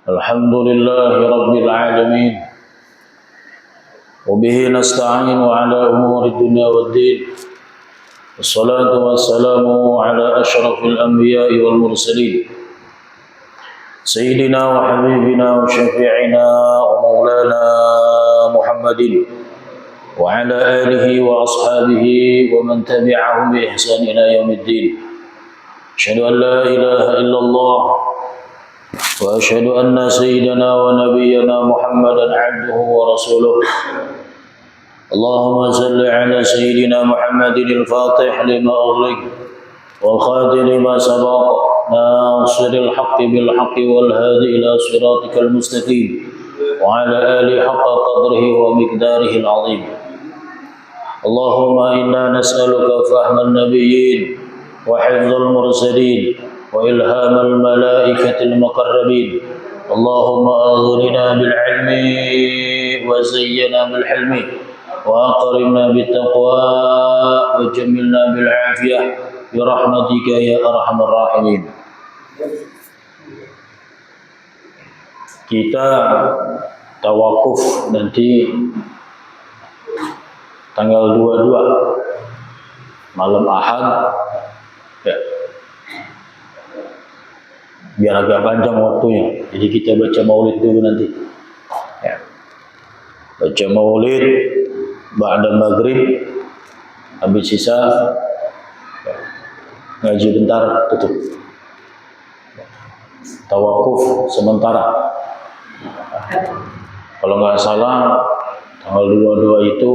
الحمد لله رب العالمين وبه نستعين على أمور الدنيا والدين والصلاة والسلام على أشرف الأنبياء والمرسلين سيدنا وحبيبنا وشفيعنا ومولانا محمد وعلى آله وأصحابه ومن تبعهم بإحسان إلى يوم الدين. أشهد أن لا إله إلا الله وأشهد أن سيدنا ونبينا محمدا عبده ورسوله. اللهم صل على سيدنا محمد الفاتح لما أغلق والخاتم لما سبق ناصر الحق بالحق والهادي إلى صراطك المستقيم وعلى آله حق قدره ومقداره العظيم. اللهم إنا نسألك فهم النبيين وحفظ المرسلين وإلهام الملائكة المقربين. اللهم أغننا بالعلم وزينا بالحلم وأكرمنا بالتقوى وجملنا بالعافية برحمتك يا أرحم الراحمين. Kita tawakuf nanti tanggal 22 malam Ahad ya. Biar agak panjang waktunya, jadi kita baca maulid dulu nanti ya. Baca maulid ba'da maghrib, habis sisa ya, ngaji bentar tutup, tawakuf sementara. Kalau nggak salah tanggal 22 itu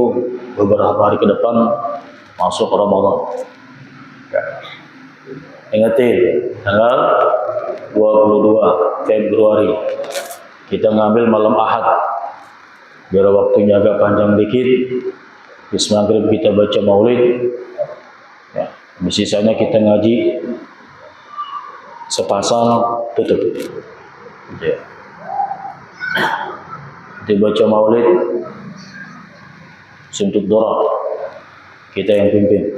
beberapa hari ke depan masuk Ramadan ya. Ingatin tanggal 22 Februari kita ngambil malam Ahad biar waktunya agak panjang dikit. Habis maghrib kita baca maulid ya. Habis sisanya kita ngaji sepasang tutup ya. Dibaca maulid suntuk dorah kita yang pimpin.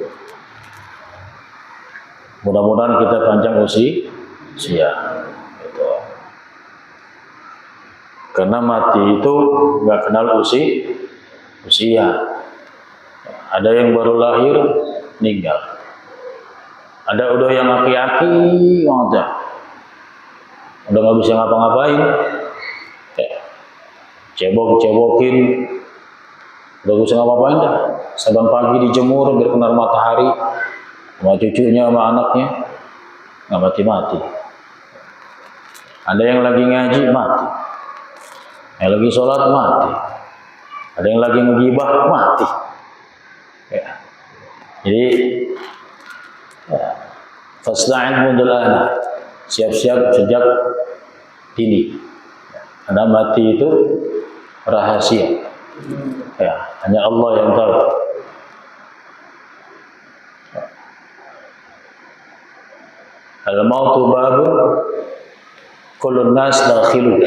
Mudah-mudahan kita panjang usia gitu. Karena mati itu nggak kenal usia. Ada yang baru lahir meninggal, ada udah yang aki-aki udah nggak bisa ngapa-ngapain, cebok-cebokin, udah gak bisa ngapa-ngapain dah. Saban pagi dijemur biar kena matahari, sama cucunya sama anaknya nggak mati-mati. Ada yang lagi ngaji mati, yang lagi sholat mati, ada yang lagi ngegibah mati ya. Jadi ya, fasta'in mundul ana, siap-siap sejak dini. Karena mati itu rahasia ya, hanya Allah yang tahu. Al-mautu babun kullun nas dakhilu.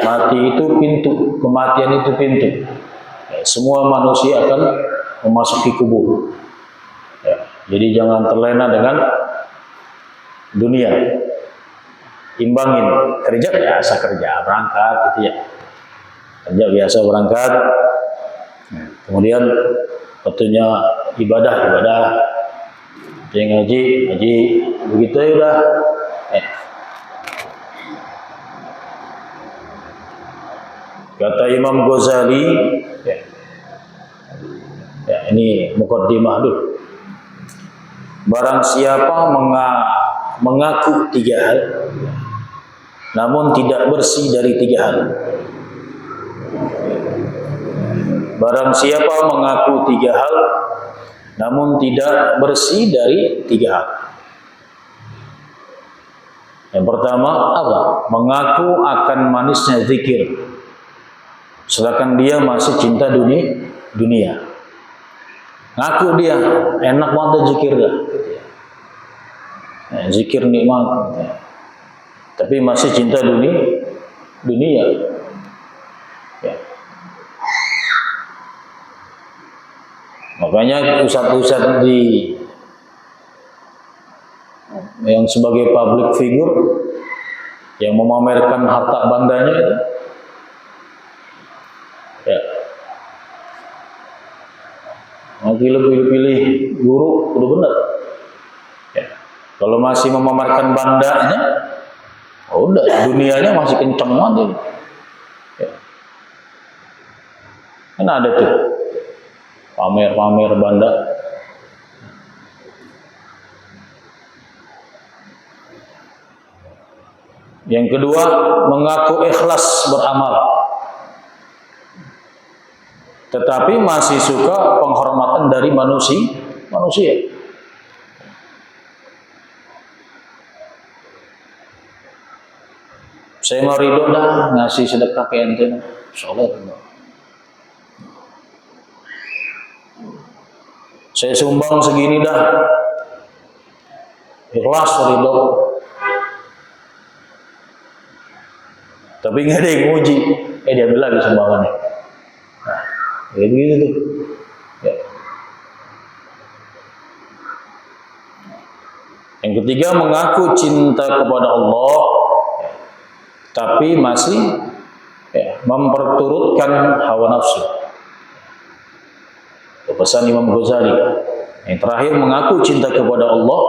Mati itu pintu, kematian itu pintu ya, semua manusia akan memasuki kubur ya. Jadi jangan terlena dengan dunia, imbangin kerja biasa, kerja berangkat gitu ya, kerja biasa berangkat ya. Kemudian waktunya ibadah yang ngaji begitu ya udah kata Imam Ghazali ya, ini mukaddimah dulu. Barang siapa mengaku 3 hal namun tidak bersih dari 3 hal. Barang siapa mengaku 3 hal namun tidak bersih dari 3 hal. Yang pertama apa? Mengaku akan manisnya zikir, sedangkan dia masih cinta dunia. Ngaku dia enak banget zikir dah, zikir nikmat, tapi masih cinta dunia. Ya. Makanya ustadz-ustadz yang sebagai public figure yang memamerkan harta bandanya itu, ya, mau pilih-pilih guru udah benar. Ya. Kalau masih memamerkan bandanya, oh udah dunianya masih kenceng banget. Ya. Kan ada tuh pamer-pamer banda. Yang kedua, mengaku ikhlas beramal, tetapi masih suka penghormatan dari manusia. Saya mau ridho dah ngasih sedekah ke ente, soleh. Saya sumbang segini dah, ikhlas ridho. Tapi nggak ada yang nguji, dia ambil lagi sumbangannya. Nah, kayak gitu tuh. Ya. Yang ketiga, mengaku cinta kepada Allah, tapi masih memperturutkan hawa nafsu. Pesan Imam Ghazali. Yang terakhir, mengaku cinta kepada Allah,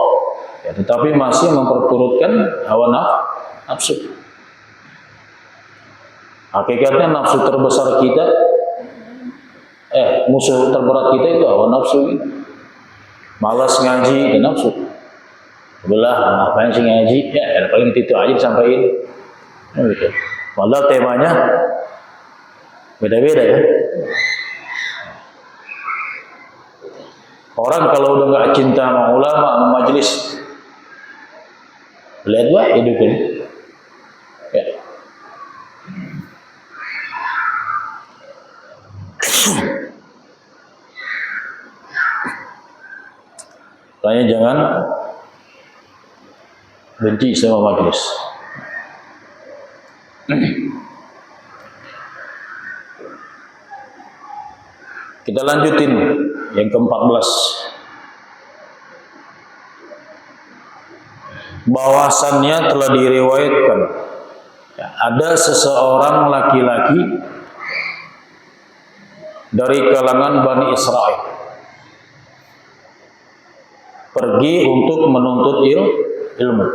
tetapi masih memperturutkan hawa nafsu. Hakikatnya nafsu terbesar kita, musuh terberat kita itu hawa nafsu. Malas ngaji dan nafsu. Belah, ngapain sih ngaji? Ya, paling itu aja disampaikan. Gitu. Padahal temanya beda-beda ya. Orang kalau udah nggak cinta sama ulama, sama majelis, lihat wah hidupnya. Ya. Makanya jangan benci sama majelis. Kita lanjutin yang ke-14. Bahwasannya telah diriwayatkan ada seseorang laki-laki dari kalangan Bani Israel pergi untuk menuntut ilmu.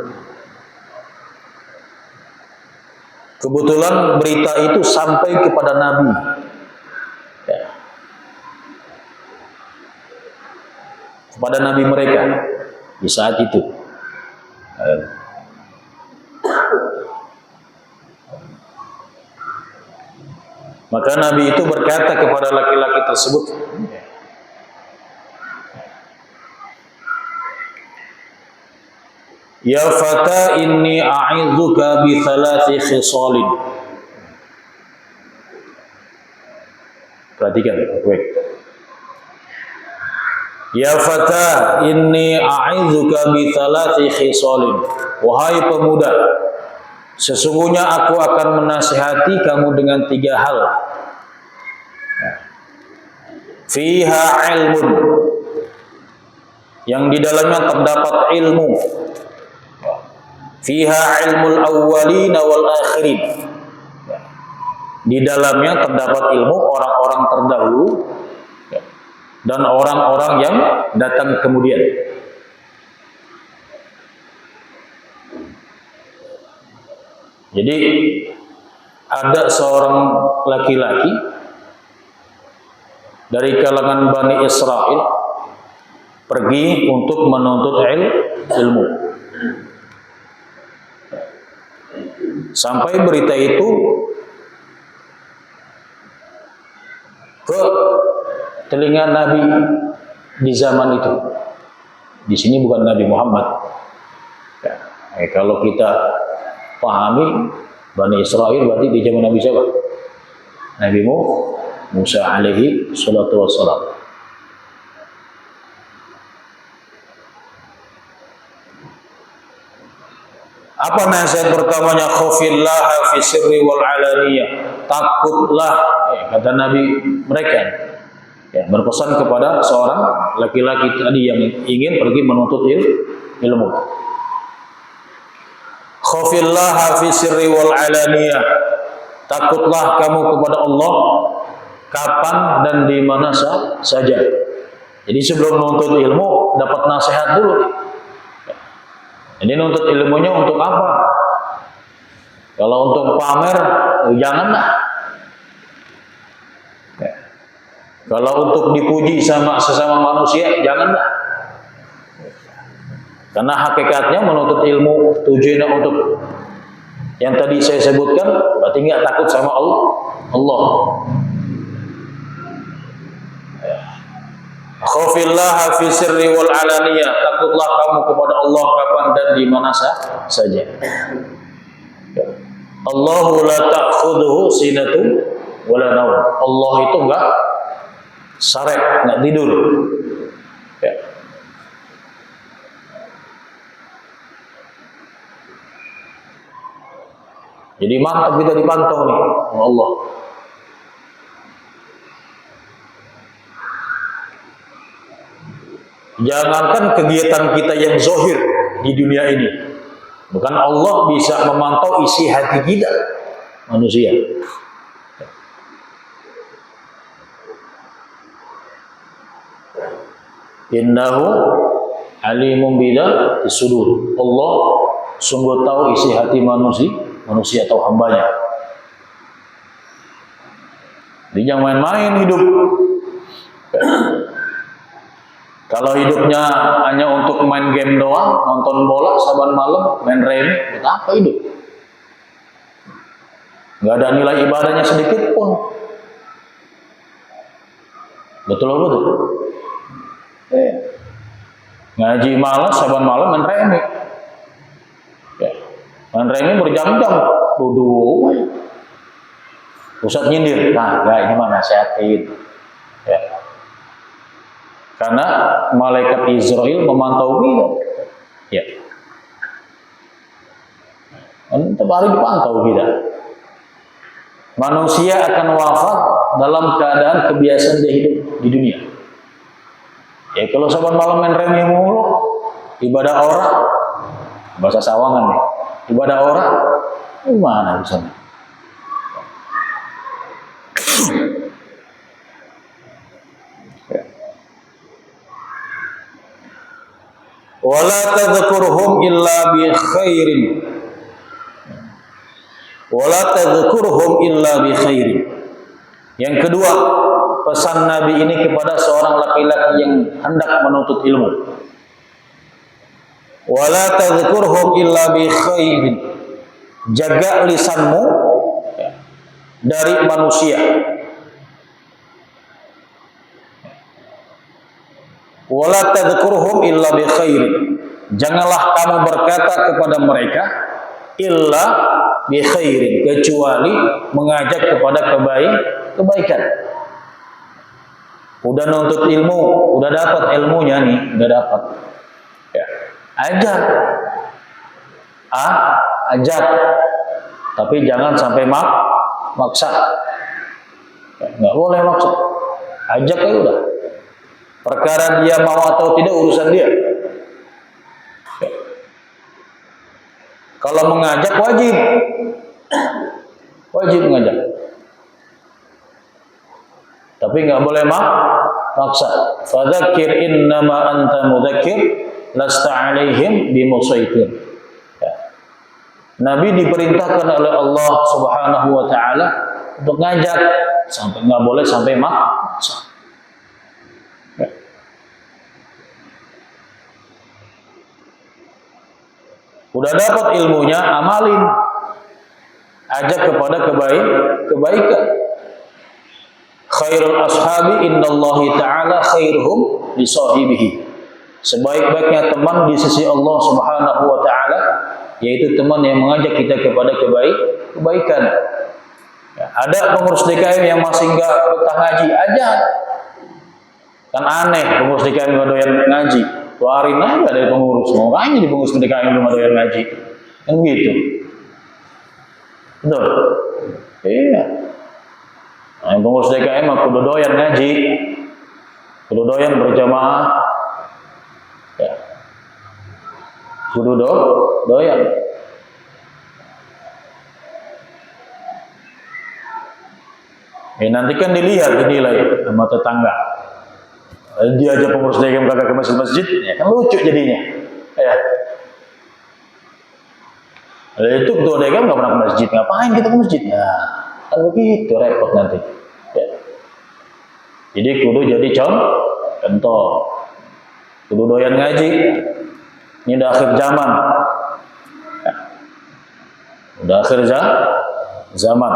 Kebetulan berita itu sampai kepada Nabi. Ya. Kepada Nabi mereka di saat itu. Maka Nabi itu berkata kepada laki-laki tersebut, "Ya fata, inni a'idzuka bi thalathi khisalin." Perhatikan, baik. "Ya fata, inni a'idzuka bi thalathi khisalin." Wahai pemuda, sesungguhnya aku akan menasihati kamu dengan 3 hal. Fiha ilmun, yang di dalamnya terdapat ilmu. Fiha ilmul awwalina wal akhirin, di dalamnya terdapat ilmu orang-orang terdahulu dan orang-orang yang datang kemudian. Jadi ada seorang laki-laki dari kalangan Bani Israel pergi untuk menuntut ilmu. Sampai berita itu ke telinga Nabi di zaman itu. Di sini bukan Nabi Muhammad. Kalau kita pahami Bani Israel berarti di zaman Nabi siapa? Nabi Musa alaihi salatu wassalam. Apa nasihat pertamanya? Khafillah fi sirri wal alaniyah. Takutlah, kata Nabi mereka. Berpesan kepada seorang laki-laki tadi yang ingin pergi menuntut ilmu. Khafillaha fi sirri wal alaniyah. Takutlah kamu kepada Allah kapan dan di mana saja. Jadi sebelum menuntut ilmu dapat nasihat dulu. Jadi nuntut ilmunya untuk apa? Kalau untuk pamer, janganlah. Kalau untuk dipuji sama sesama manusia, janganlah. Karena hakikatnya menuntut ilmu tujuannya untuk yang tadi saya sebutkan, berarti nggak takut sama Allah. Khafillaha fi sirri wal alaniyah. Takutlah kamu kepada Allah kapan dan di mana saja. Allahu la ta'khudhuhu sinatu wala naum. Allah itu enggak sarek, enggak tidur. Ya. Jadi mantap kita dipantau nih Allah. Jangankan kegiatan kita yang zahir di dunia ini, bukan Allah bisa memantau isi hati kita manusia. Innahu alimun bidzati sudur. Allah sungguh tahu isi hati manusia atau hambanya. Jadi jangan main-main hidup. Kalau hidupnya hanya untuk main game doang, nonton bola saban malam, main remi, buat apa hidup? Nggak ada nilai ibadahnya sedikit pun. Betul. Ngaji malas saban malam main remi. Main remi berjam-jam, duduk. Ustaz nyindir, nah ini mana nasihatin. Ya. Karena malaikat Israel memantau kita. Ya. Tiap hari dipantau kita. Manusia akan wafat dalam keadaan kebiasaan dia hidup di dunia. Ya kalau saban malam main remi mulu, ibadah orang, bahasa Sawangan nih, ibadah orang, gimana bisa? Wala tadhkurhum illa bi khairin. Wala tadhkurhum illa bi khairin. Yang kedua, pesan Nabi ini kepada seorang laki-laki yang hendak menuntut ilmu. Wala tadhkurhum illa bi khairin. Jaga lisanmu dari manusia. Wala tadhkurhum illa bi khairin. Janganlah kamu berkata kepada mereka illa bi khairin, kecuali mengajak kepada kebaikan. Udah nuntut ilmu, udah dapat ilmunya nih, udah dapat. Ya. Ajak. Tapi jangan sampai maksa. Ya, nggak boleh maksa. Ajak aja udah. Perkara dia mau atau tidak urusan dia. Kalau mengajak wajib mengajak. Tapi nggak boleh maksa. Fadzakir innama anta mudzakir lasta alaihim bimusaitir. Ya. Nabi diperintahkan oleh Allah Subhanahu wa taala untuk ngajak, sampai nggak boleh sampai maksa. Udah dapat ilmunya, amalin. Ajak kepada kebaikan. Khairul ashabi indallahi ta'ala khairuhum li sahibihi. Sebaik-baiknya teman di sisi Allah Subhanahu wa taala yaitu teman yang mengajak kita kepada kebaikan. Ya, ada pengurus DKM yang masih enggak betah ngaji, aja. Kan aneh pengurus DKM enggak doyan ngaji. Keluarin aja dari pengurus, mau aja di pengurus DKM belum ada yang ngaji, kan begitu, betul? Iya. Nah, pengurus DKM aku doyan ngaji, kudu doyan berjamaah, ya, kudu doyan. Nanti kan dinilai sama tetangga. Dia aja pengurus dagem kagak ke masjid, ya kan lucu jadinya. Ya. Itu ketua dagem nggak pernah ke masjid, ngapain kita ke masjid? Nah, kan begitu repot nanti. Ya. Jadi kudu jadi contoh, kudu doyan ngaji. Ini udah akhir zaman. Ya. Udah akhir zaman.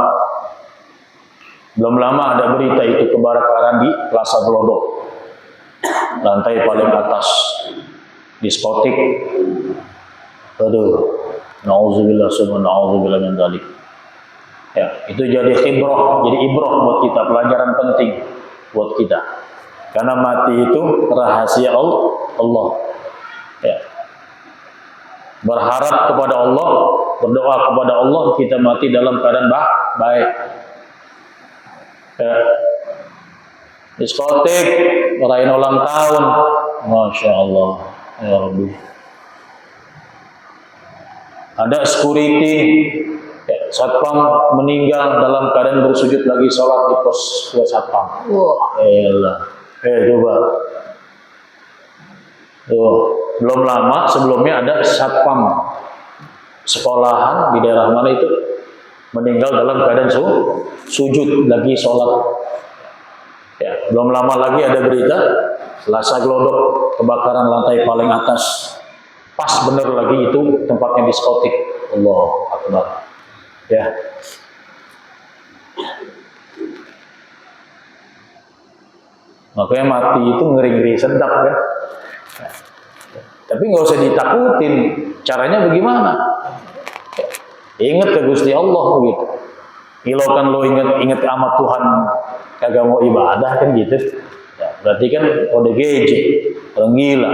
Belum lama ada berita itu kebakaran di Plaza Glodok, lantai paling atas, diskotik. Aduh, nauzubillah summa nauzubillah min dzalik. Ya, itu jadi ibrah buat kita, pelajaran penting buat kita. Karena mati itu rahasia Allah. Ya. Berharap kepada Allah, berdoa kepada Allah, kita mati dalam keadaan baik. Ya. Diskotik, ngerayain ulang tahun, Masya Allah, ya Rabbi. Ada security, ya, satpam meninggal dalam keadaan bersujud lagi sholat di pos satpam. Wah, elah, coba. Tuh, belum lama sebelumnya ada satpam sekolahan di daerah mana itu meninggal dalam keadaan sujud lagi sholat. Ya, belum lama lagi ada berita Plaza Glodok kebakaran lantai paling atas. Pas bener lagi itu tempatnya diskotik. Allahu Akbar. Ya. Makanya mati itu ngeri-ngeri sedap kan. Tapi nggak usah ditakutin. Caranya bagaimana? Ingat ke Gusti Allah begitu. Kalau kan lo ingat amat Tuhan kagak mau ibadah kan gitu. Ya, berarti kan ODGJ, orang gila.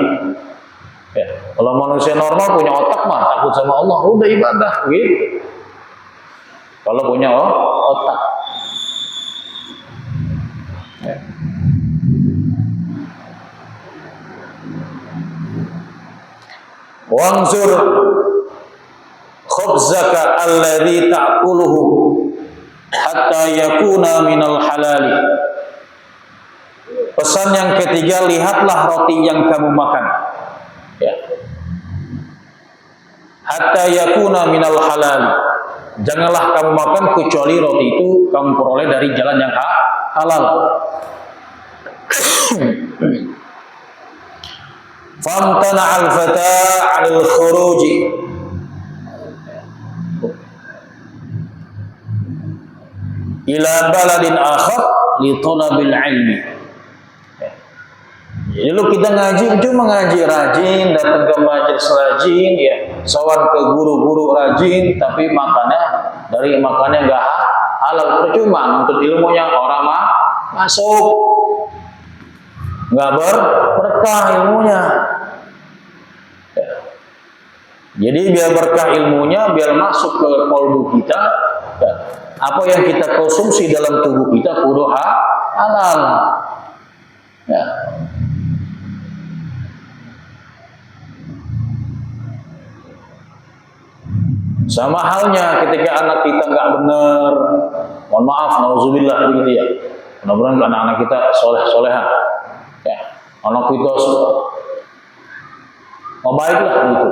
Ya, kalau manusia normal punya otak mah takut sama Allah, udah ibadah gitu. Kalau punya otak. Ya. Wangzur khubzaka alladhi ta'kuluhu hatta yakuna minal halali. Pesan yang ketiga, lihatlah roti yang kamu makan. Ya. Hatta yakuna minal halali. Janganlah kamu makan kecuali roti itu kamu peroleh dari jalan yang halal. Famtana al-fata 'anil khuruji ila baladin akhar li talabil ilmi. Jadi lu kita ngaji cuma ngaji rajin, datang ke majelis rajin, ya, sowan ke guru-guru rajin, tapi makannya dari makannya enggak halal, percuma untuk ilmunya orang masuk, nggak berkah ilmunya. Ya. Jadi biar berkah ilmunya, biar masuk ke kolbu kita, ya, apa yang kita konsumsi dalam tubuh kita kudu halal. Ya. Sama halnya ketika anak kita nggak benar, mohon maaf, nauzubillah begitu ya. Mudah-mudahan anak-anak kita soleh-soleha. Ya, anak kita mau baiklah gitu.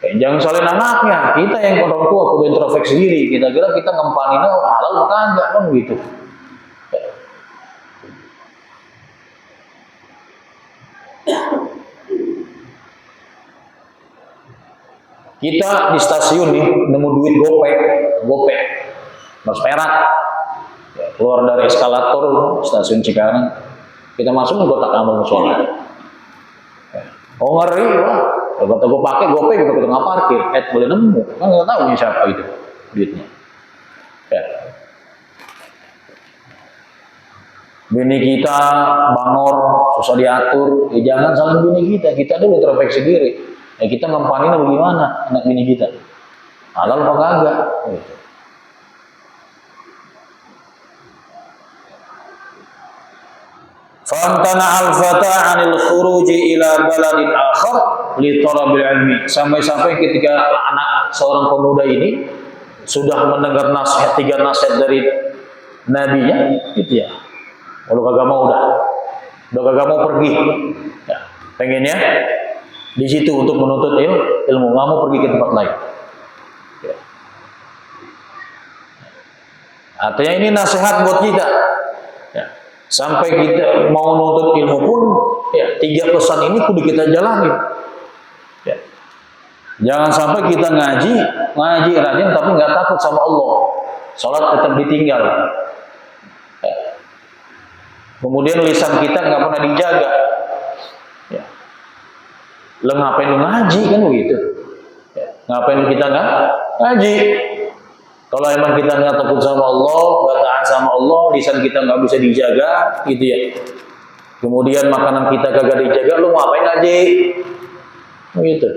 Ya, jangan salahin anaknya, kita yang orang tua kudu introspeksi diri. Kita kira kita ngempaninnya halal bukan enggak kan gitu. Ya. Kita di stasiun nih nemu duit gopek, mas perak, ya, keluar dari eskalator stasiun Cikarang, kita masuk ke kotak amal musola. Ya. Oh ngeri, wah, kata gue pakai gopek gitu kita nggak parkir, boleh nemu, kan nggak tahu nih siapa itu duitnya. Ya. Bini kita bangor, susah diatur, ya jangan salah bini kita dulu introspeksi diri. Ya kita mempaninnya bagaimana anak bini kita? Halal apa kagak? Gitu. Famtana al-fata 'anil khuruji ila baladin akhar li talabil ilmi. Sampai-sampai ketika anak seorang pemuda ini sudah mendengar nasihat, 3 nasihat dari nabinya, gitu ya. Kalau kagak mau udah kagak mau pergi. Ya, pengennya di situ untuk menuntut ilmu, nggak mau pergi ke tempat lain. Ya. Artinya ini nasihat buat kita. Ya. Sampai kita mau nuntut ilmu pun, ya 3 pesan ini kudu kita jalani. Ya. Jangan sampai kita ngaji rajin tapi nggak takut sama Allah. Salat tetap ditinggal. Ya. Kemudian lisan kita nggak pernah dijaga. Ya. Lo ngapain lu ngaji kan begitu? Ya. Ngapain kita nggak ngaji? Kalau emang kita nggak takut sama Allah, nggak taat sama Allah, lisan kita nggak bisa dijaga, gitu ya. Kemudian makanan kita kagak dijaga, lu ngapain ngaji? Gitu.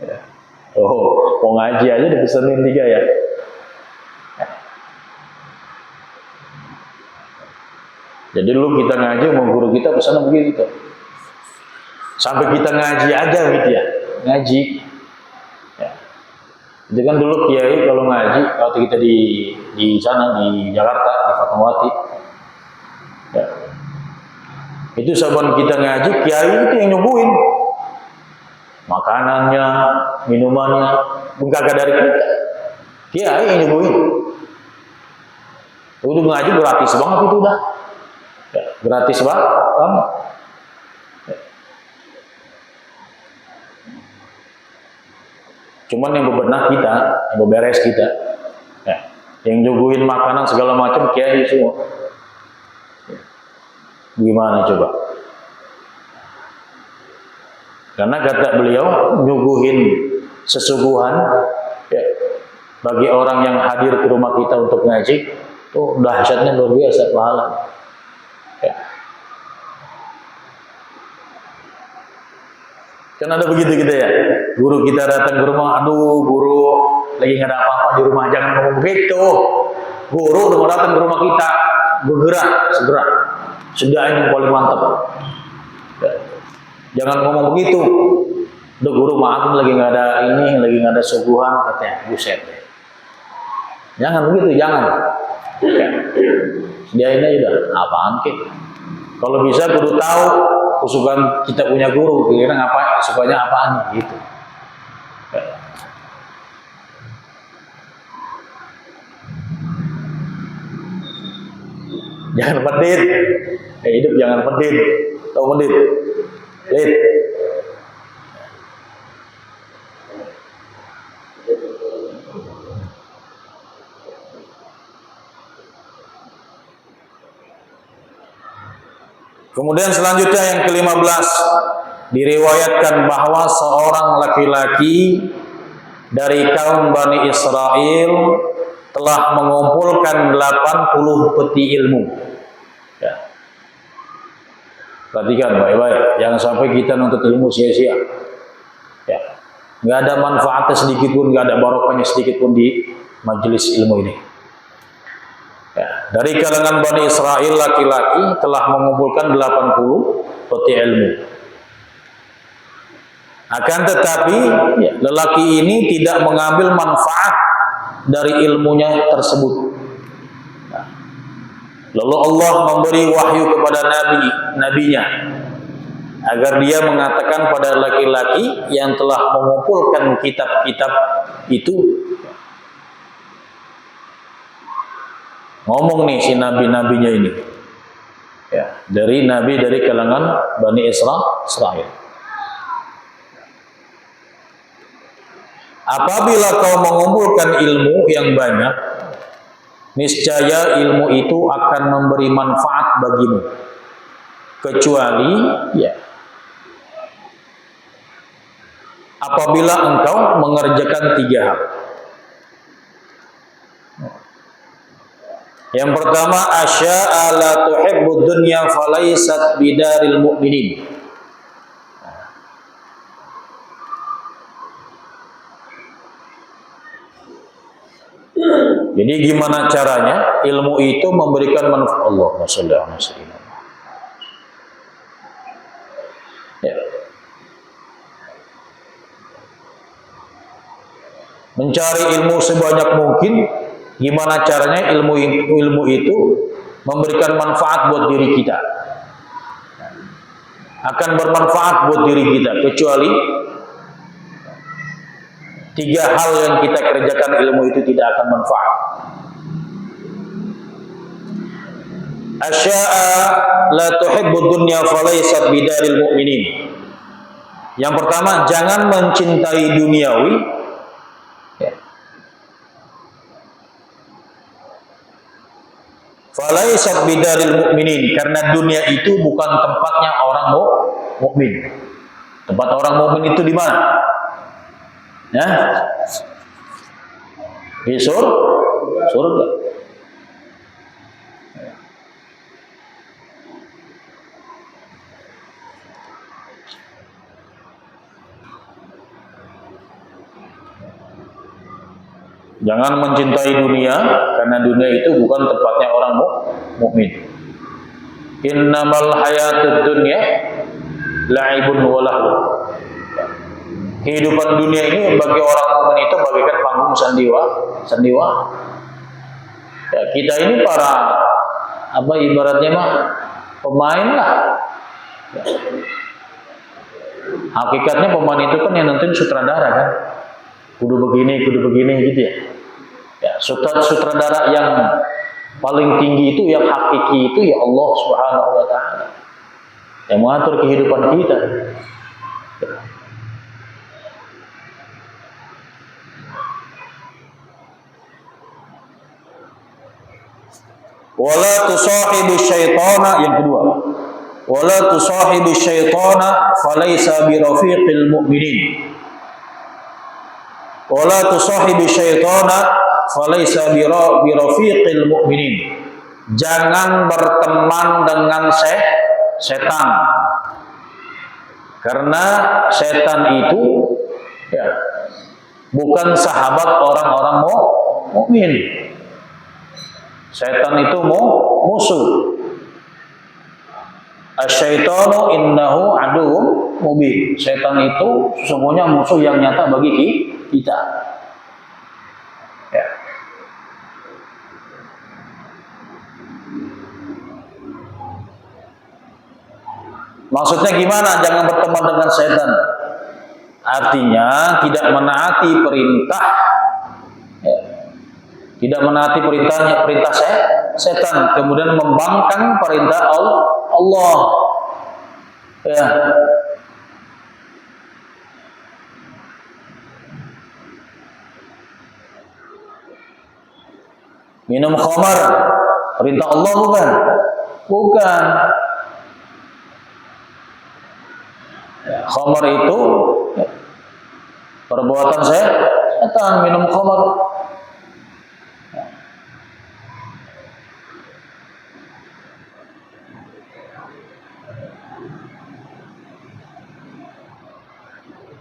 Ya. Oh, mau ngaji aja dipesenin 3 ya. Jadi dulu kita ngaji, mau guru kita pesan begitu. Sampai kita ngaji aja gitu ya, ngaji. Ya. Itu kan dulu kiai kalau ngaji, waktu kita di sana di Jakarta di Fatmawati, ya. Itu saban kita ngaji, kiai itu yang nyuguhin makanannya, minumannya, enggak dari kita. Kiai yang nyuguhin. Udah ngaji gratis banget itu udah, ya, gratis banget. Cuman yang bebenah kita, yang beberes kita, ya, yang nyuguhin makanan segala macam kiai semua. Gimana coba? Karena kata beliau, nyuguhin sesuguhan ya, bagi orang yang hadir ke rumah kita untuk ngaji, itu dahsyatnya luar biasa pahala. Ya. Kan ada begitu kita ya, guru kita datang ke rumah, aduh guru lagi nggak ada apa-apa di rumah, jangan ngomong begitu. Guru udah mau datang ke rumah kita, bergerak segera, sudah ini yang paling mantap. Ya. Jangan ngomong begitu. Udah guru maaf lagi nggak ada ini, lagi nggak ada suguhan katanya, buset. Jangan begitu, jangan. Ya. Dia ini udah apaan ke? Kalau bisa kudu tahu kesukaan kita punya guru, kira-kira ngapa, sukanya apaan gitu. Ya. Jangan pedit, hidup jangan pedit, tahu pedit, pedit. Kemudian selanjutnya yang ke-15, diriwayatkan bahwa seorang laki-laki dari kaum Bani Israel telah mengumpulkan 80 peti ilmu. Ya. Perhatikan baik-baik, jangan sampai kita nuntut ilmu sia-sia. Ya. Nggak ada manfaatnya sedikit pun, nggak ada barokahnya sedikit pun di majelis ilmu ini. Ya, dari kalangan Bani Israel laki-laki telah mengumpulkan 80 peti ilmu. Akan tetapi ya, lelaki ini tidak mengambil manfaat dari ilmunya tersebut. Nah, lalu Allah memberi wahyu kepada nabinya agar dia mengatakan pada laki-laki yang telah mengumpulkan kitab-kitab itu, ngomong nih si nabi-nabinya ini, ya, dari kalangan Bani Israel. Apabila kau mengumpulkan ilmu yang banyak, niscaya ilmu itu akan memberi manfaat bagimu, kecuali ya apabila engkau mengerjakan 3 hal. Yang pertama, asya'a la tuhibbud dunya falaysat bidaril mu'minin. Jadi gimana caranya ilmu itu memberikan manfaat? Allahumma shalli ala sayyidina. Ya. mencari ilmu sebanyak mungkin. Gimana caranya ilmu itu memberikan manfaat buat diri kita, akan bermanfaat buat diri kita, kecuali 3 hal yang kita kerjakan ilmu itu tidak akan manfaat. Asya'a la tuhibbud dunya falaysat bidaril mu'minin. Yang pertama, jangan mencintai duniawi, ya. Falaysat bidaril mu'minin, karena dunia itu bukan tempatnya orang mukmin. Tempat orang mukmin itu di mana? Ya, di surga. Jangan mencintai dunia, karena dunia itu bukan tempatnya orang mukmin. Innamal hayatud dunya la'ibun wa lahu. Kehidupan dunia ini bagi orang mukmin itu bagaikan panggung sandiwara. Ya, kita ini para ibaratnya mah pemain lah. Ya. Hakikatnya pemain itu kan yang nentuin sutradara kan. Kudu begini gitu ya. Ya, sutradara yang paling tinggi itu, yang hakiki itu ya Allah Subhanahu wa taala. Yang mengatur kehidupan kita. Ya. Wala tusahibu syaitana, yang kedua. Wala tusahibu syaitana falaysa birafiqil mu'minin. Wala tusahibu syaitana falaysa birafiqil mu'minin. Jangan berteman dengan setan. Karena setan itu ya bukan sahabat orang-orang mukmin. Setan itu musuh. Asyaitanu innahu aduwwum mubin. Setan itu sesungguhnya musuh yang nyata bagi kita. Ya. Maksudnya gimana? Jangan berteman dengan setan. Artinya tidak menaati perintah. Ya. Tidak menaati perintah setan, kemudian membangkang perintah Allah. Ya. Minum khamar, perintah Allah bukan? Bukan. Ya, khamar itu ya, perbuatan setan, minum khamar.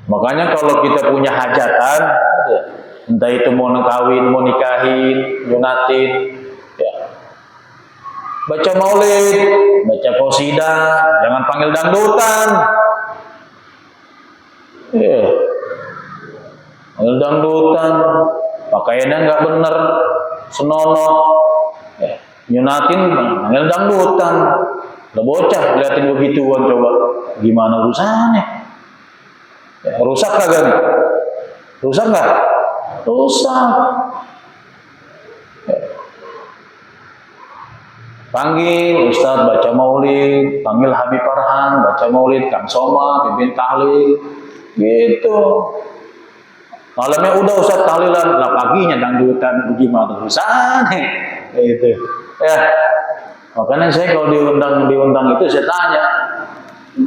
Makanya kalau kita punya hajatan, entah itu mau kawin, mau nikahin, nyunatin, ya, baca maulid, baca qasidah, jangan panggil dangdutan. Ya, panggil dangdutan, pakaiannya nggak bener, senonoh, ya, nyunatin, panggil dangdutan. Udah bocah, liatin begituan coba, gimana urusannya? Ya, rusak kagak nih? Rusak nggak? Rusak. Ya. Panggil Ustadz baca maulid, panggil Habib Farhan baca maulid, Kang Soma pimpin tahlil, gitu. Malamnya udah Ustadz tahlilan, lah paginya dangdutan, gimana urusannya? Gitu. Ya. Makanya saya kalau diundang itu saya tanya,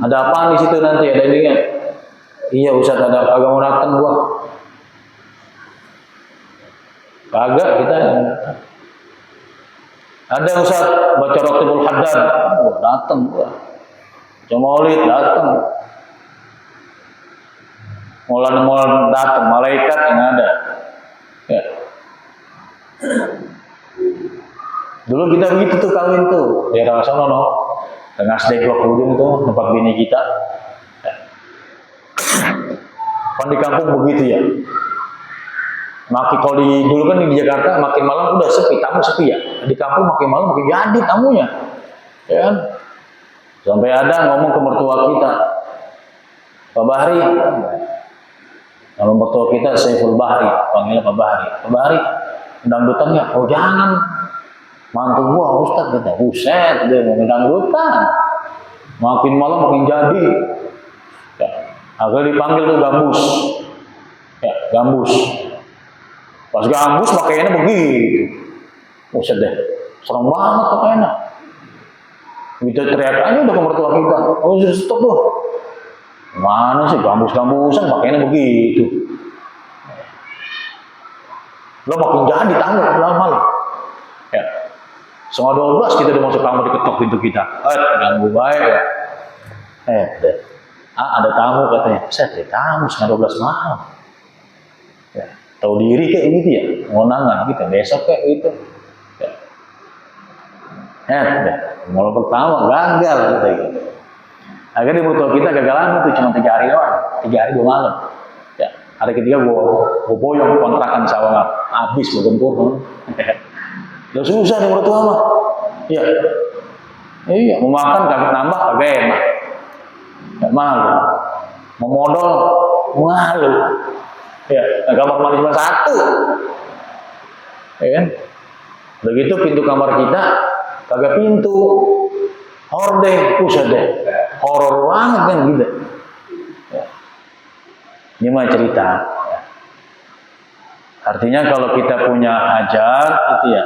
ada apa di situ nanti? Ada ini kan? Iya Ustaz, ada kagak mau datang gua. Kagak kita. Ada Ustaz baca Ratibul Haddad, gua datang gua. Baca Maulid datang. Maulana datang, malaikat yang ada. Ya. Dulu kita begitu tuh kawin tuh, di daerah sana no. Tengah SD Blok Ujung tuh tempat bini kita. Kan di kampung begitu ya. Kalau dulu kan di Jakarta makin malam udah sepi, tamu sepi ya. Di kampung makin malam makin jadi tamunya, ya kan? Sampai ada ngomong ke mertua kita, Pak Bahri, nama mertua kita Saiful Bahri, panggilnya Pak Bahri. Pak Bahri, dangdutan nggak? Oh jangan, mantu gua Ustaz kata, buset dia mau dangdutan. Makin malam makin jadi. Ya, akhirnya dipanggil tuh gambus, ya gambus. Pas gambus pakaiannya begitu, buset deh, serem banget pakaiannya. Kita teriak aja udah ke mertua kita, oh sudah stop tuh. Mana sih gambus-gambusan pakaiannya begitu. Lo makin jadi tamu malam-malam. Ya. 11:30 kita udah masuk kamar, diketok pintu kita. Ganggu baik ya. Ada tamu katanya. Saya ada tamu 11:30 malam. Ya. Tahu diri kayak gitu ya, ngonangan kita besok kayak gitu. Malam pertama gagal gitu. Akhirnya mertua kita gagalan itu cuma 3 hari doang, 3 hari 2 malam. Ya, hari ketiga gua boyong kontrakan sawah habis bergempur. Udah susah nih mertua mah. Iya, mau makan kagak nambah kagak enak. Gak malu. Mau modal malu. Ya, kamar mandi cuma 1. Ya kan? Begitu pintu kamar kita kagak pintu. Hordeng, pusat deh. Horor banget kan gitu. Ya. Ini mah cerita. Ya. Artinya kalau kita punya hajat itu ya,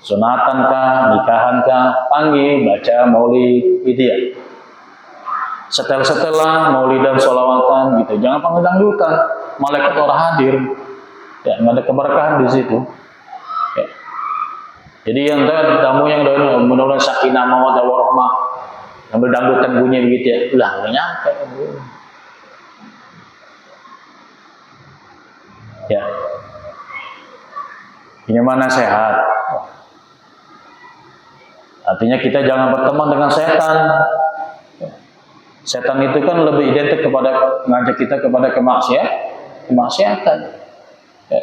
sunatan kah, nikahan kah, panggil, baca maulid gitu ya. Setel-setelah maulid dan sholawatan gitu. Jangan panggil dangdutan. Malaikat orang hadir. Ya, nggak ada keberkahan di situ. Ya. Jadi yang tamu yang doain mudah-mudahan sakinah mawaddah warahmah, ambil dangdutan bunyi begitu ya, ulah nggak nyampe. Ya, ini mana sehat? Artinya kita jangan berteman dengan setan. Setan itu kan lebih identik kepada ngajak kita kepada kemaksiatan. Ya.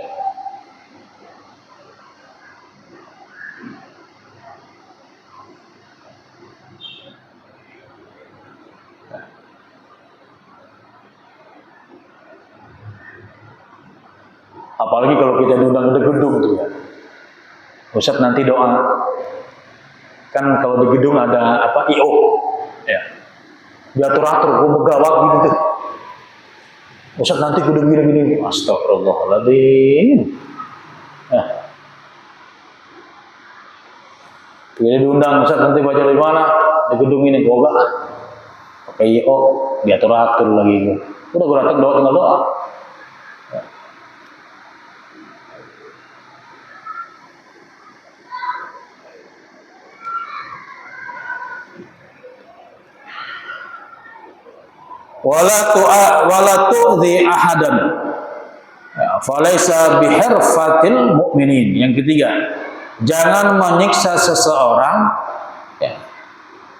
Apalagi kalau kita diundang ke gedung tuh ya. Ustaz nanti doa. Kan kalau di gedung ada apa? IO. Ya. Diatur-atur, gue begawat gitu tuh. Ustaz nanti gedung gini-gini. Astagfirullahaladzim. Jadi diundang, Ustaz nanti baca dari mana? Di gedung ini, gue gak. Pakai IO, diatur-atur lagi. Udah gue datang doa, tinggal doa. Wala tu'dhi ahadan. Falaisa bihirfatil mu'minin. Yang ketiga, jangan menyiksa seseorang.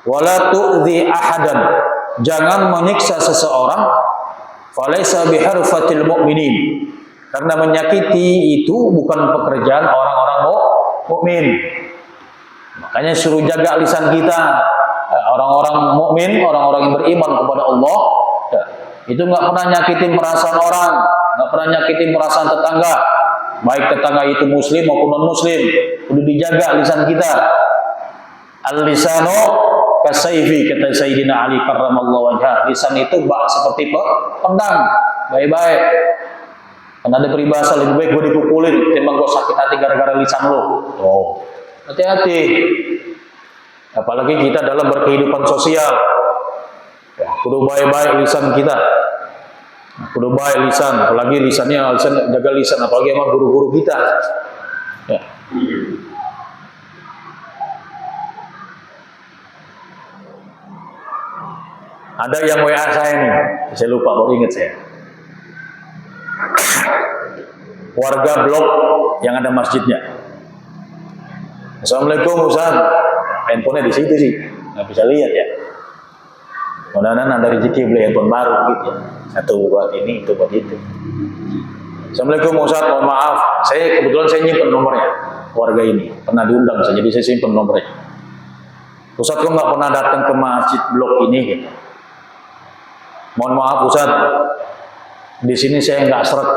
Wala tu'dhi ahadan. Jangan menyiksa seseorang. Falaisa bihirfatil mu'minin. Karena menyakiti itu bukan pekerjaan orang-orang mukmin. Makanya suruh jaga lisan kita. Orang-orang mukmin, orang-orang yang beriman kepada Allah, ya, itu nggak pernah nyakitin perasaan orang, nggak pernah nyakitin perasaan tetangga, baik tetangga itu muslim maupun non muslim. Udah dijaga lisan kita. Al-lisanu kasayfi, kata Sayyidina Ali karramallahu wajhah. Lisan itu seperti pedang, baik-baik. Karena ada peribahasa, lebih baik gue dipukulin ketimbang gue sakit hati gara-gara lisan lo. Hati-hati. Apalagi kita dalam berkehidupan sosial. Ya, kudu baik-baik lisan kita. Kudu baik lisan, apalagi lisannya jaga lisan, apalagi sama guru-guru kita. Ya. Ada yang WA saya nih, saya lupa, baru ingat saya. Warga blok yang ada masjidnya. Assalamualaikum Ustaz. Handphonenya di situ sih, nggak bisa lihat ya. Mudah-mudahan ada rezeki beli handphone baru gitu ya. Satu buat ini, itu buat itu. Assalamualaikum Ustaz, mohon maaf. Saya kebetulan nyimpen nomornya keluarga ini. Pernah diundang saya, jadi saya simpen nomornya. Ustaz kok nggak pernah datang ke masjid blok ini? Gitu. Mohon maaf Ustaz, di sini saya nggak seret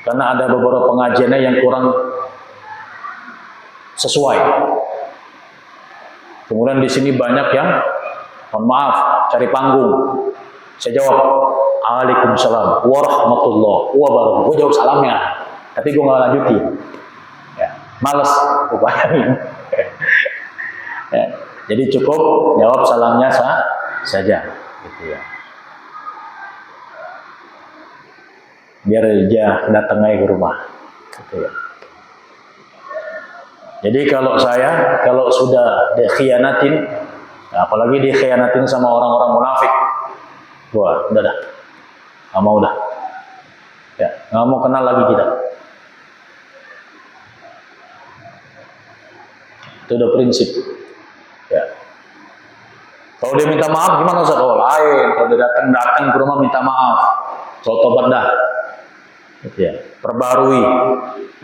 karena ada beberapa pengajiannya yang kurang sesuai. Kemudian di sini banyak yang mohon maaf cari panggung. Saya jawab, Waalaikumsalam warahmatullahi wabarakatuh. Gue jawab salamnya, tapi gue nggak lanjutin. Ya, males, gue bayangin. Ya, jadi cukup jawab salamnya saja, gitu ya. Biar dia datang aja ke rumah, gitu ya. Jadi kalau sudah dikhianatin, apalagi dikhianatin sama orang-orang munafik, wah, udah dah, nggak mau dah, ya, nggak mau kenal lagi kita. Itu udah prinsip. Ya. Kalau dia minta maaf gimana Ustaz? Oh lain. Kalau dia datang ke rumah minta maaf, soal tobat dah. Gitu ya. Perbarui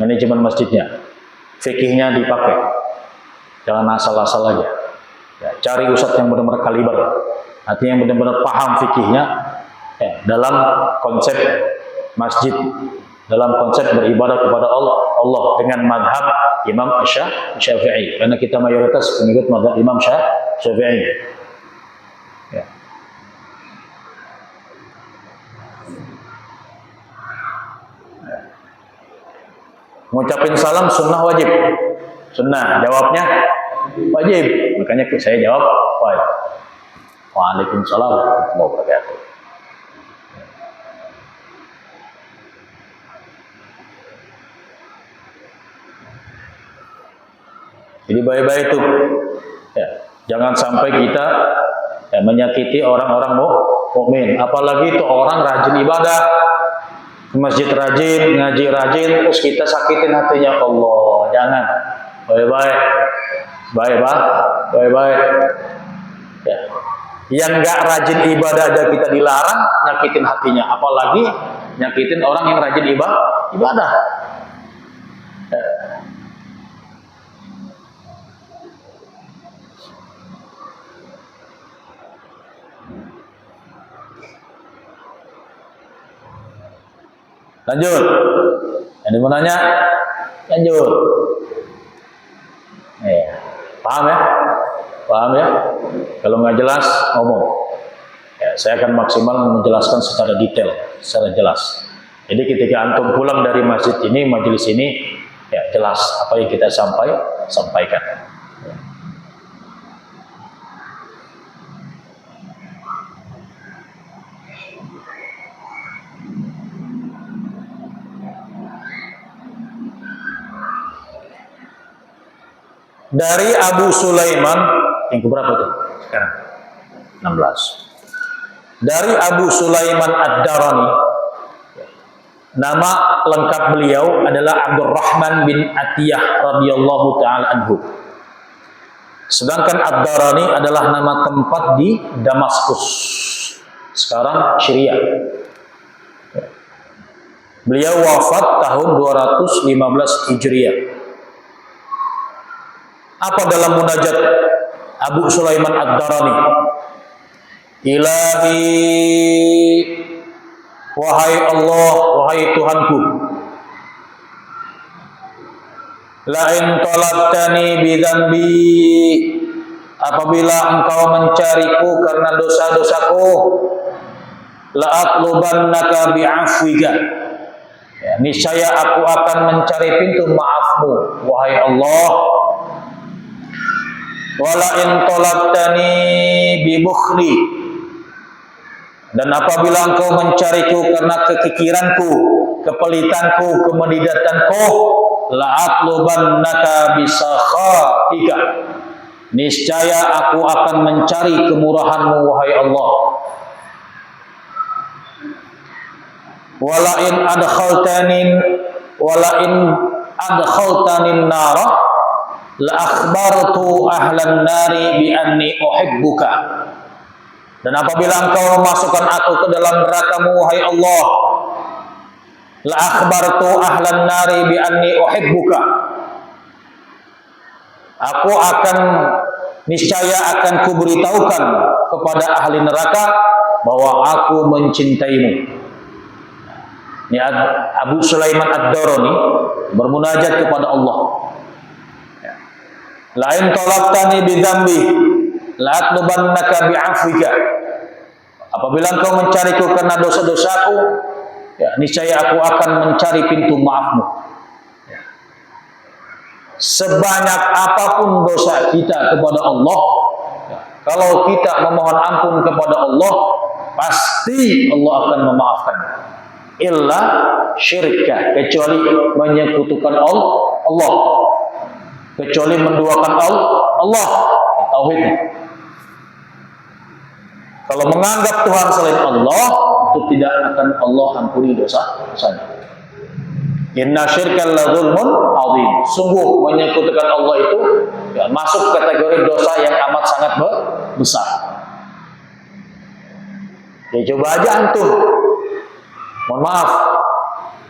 manajemen masjidnya, fikihnya dipakai, jangan asal-asal aja. Ya, cari ustadz yang benar-benar kaliber, artinya yang benar-benar paham fikihnya ya, dalam konsep masjid, dalam konsep beribadah kepada Allah dengan madhab Imam Syafi'i, karena kita mayoritas pengikut madhab Imam Syafi'i. Ya. Mengucapin salam sunnah wajib, sunnah jawabnya wajib, makanya saya jawab wajib. Waalaikumsalam warahmatullahi wabarakatuh. Jadi baik-baik itu, ya, jangan sampai kita menyakiti orang-orang mukmin, apalagi itu orang rajin ibadah, ke masjid rajin, ngaji rajin, terus kita sakitin hatinya. Allah, jangan. Baik-baik. Ya. Yang nggak rajin ibadah aja kita dilarang, nyakitin hatinya, apalagi nyakitin orang yang rajin ibadah. Ya. Lanjut. Yang mau nanya? Lanjut. Paham ya? Paham ya? Kalau nggak jelas, ngomong. Ya, saya akan maksimal menjelaskan secara detail, secara jelas. Jadi ketika antum pulang dari masjid ini, majelis ini, ya jelas apa yang kita sampaikan. Dari Abu Sulaiman, yang keberapa tuh sekarang? 16. Dari Abu Sulaiman Ad-Darani, nama lengkap beliau adalah Abdurrahman bin Atiyah radhiyallahu taala anhu. Sedangkan Ad-Darani adalah nama tempat di Damaskus, sekarang Syria. Beliau wafat tahun 215 Hijriah. Apa dalam munajat Abu Sulaiman Ad-Darani? Ilahi, wahai Allah, wahai Tuhanku, la in talabtani bidzambi, apabila engkau mencariku karena dosa-dosaku, la atlubannaka bi'afwika, ya, niscaya aku akan mencari pintu maafmu, wahai Allah. Wala in talabtani bi bukhli, dan apabila engkau mencariku karena kekikiranku, kepelitanku, kemedidatanku, la atlubannaka bi sakhatika, niscaya aku akan mencari kemurahanmu wahai Allah. Wala in adkhaltanin nara la akhbartu ahlan nari bi anni uhibbuka, dan apabila engkau memasukkan aku ke dalam neraka-Mu wahai Allah, la akhbartu ahlan nari bi anni uhibbuka. Aku akan niscaya akan kuberitahukan kepada ahli neraka bahwa aku mencintaimu. Ini Abu Sulaiman Ad-Darani bermunajat kepada Allah. Lain tolaqtani bi dzambi la atlubannaka bi afwika. Apabila engkau mencariku karena dosa-dosaku, ya, niscaya aku akan mencari pintu maafmu. Ya. Sebanyak apapun dosa kita kepada Allah, ya, kalau kita memohon ampun kepada Allah, pasti Allah akan memaafkan. Illa syirka, kecuali menyekutukan Allah, kecuali menduakan Allah, tauhid. Kalau menganggap Tuhan selain Allah, itu tidak akan Allah ampuni dosa-dosanya. Inna syirka la dzulmun adzim. Sungguh menyekutukan Allah itu ya, masuk kategori dosa yang amat sangat besar. Ya coba aja antum, mohon maaf,